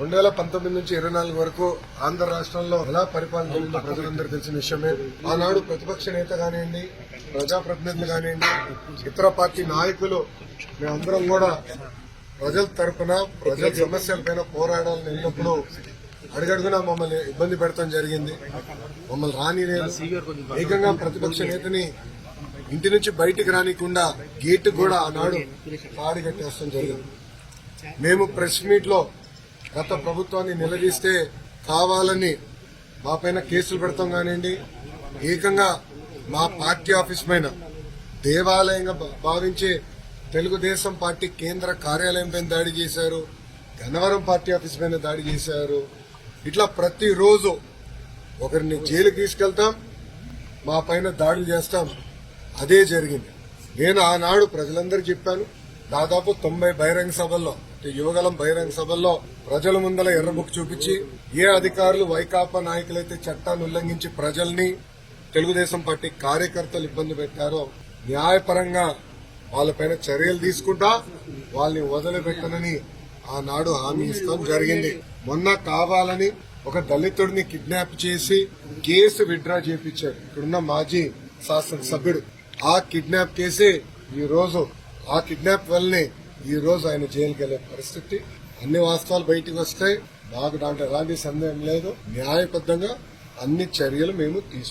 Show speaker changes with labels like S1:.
S1: 2019 నుంచి 24 వరకు ఆంధ్ర రాష్ట్రంలో ఎలా పరిపాలన ప్రజలందరూ తెలిసిన విషయమే. ఆనాడు ప్రతిపక్ష నేత కానివ్వండి, ప్రజాప్రతినిధులు కానివ్వండి, ఇతర పార్టీ నాయకులు మేమందరం కూడా ప్రజల తరపున ప్రజల సమస్యలపైన పోరాడాలని వెళ్ళినప్పుడు అడుగడుగునా మమ్మల్ని ఇబ్బంది పెడతాం జరిగింది. మమ్మల్ని రానిలేదు. ఏకంగా ప్రతిపక్ష నేతని ఇంటి నుంచి బయటికి రానికుండా గేటు కూడా ఆనాడు తాడి కట్టేస్తాం జరిగింది. మేము ప్రెస్ మీట్ లో గత ప్రభుత్వాన్ని నిలదీస్తే కావాలని మా పైన కేసులు పెడతాం కానివ్వండి, ఏకంగా మా పార్టీ ఆఫీస్ పైన దేవాలయంగా భావించే తెలుగుదేశం పార్టీ కేంద్ర కార్యాలయం పైన దాడి చేశారు, గన్నవరం పార్టీ ఆఫీస్ పైన దాడి చేశారు. ఇట్లా ప్రతిరోజు ఒకరిని జైలుకి తీసుకెళ్తాం, మా పైన దాడులు చేస్తాం. అదే జరిగింది. నేను ఆనాడు ప్రజలందరికీ చెప్పాను. దాదాపు 90 బహిరంగ సభల్లో, యువగలం బహిరంగ సభల్లో ప్రజల ముందల ఎర్రబుక్ చూపించి ఏ అధికారులు వైకాపా నాయకులైతే చట్టాన్ని ఉల్లంఘించి ప్రజల్ని, తెలుగుదేశం పార్టీ కార్యకర్తలు ఇబ్బంది పెట్టారో న్యాయపరంగా వాళ్ళపైన చర్యలు తీసుకుంటా వాళ్ళని వదిలిపెట్టనని ఆనాడు హామీ ఇస్తాం జరిగింది. మొన్న కావాలని ఒక దళితుడిని కిడ్నాప్ చేసి కేసు విత్డ్రా చేయించారు ఇక్కడున్న మాజీ శాసనసభ్యుడు. ఆ కిడ్నాప్ కేసు ఆ కిడ్నాప్ వల్లనే ఈ రోజు ఆయన జైలుకి వెళ్లే పరిస్థితి. అన్ని వాస్తవాలు బయటకు వస్తాయి. మాకు దాంట్లో ఎలాంటి సందేహం లేదు. న్యాయబద్ధంగా అన్ని చర్యలు మేము తీసుకుంటాం.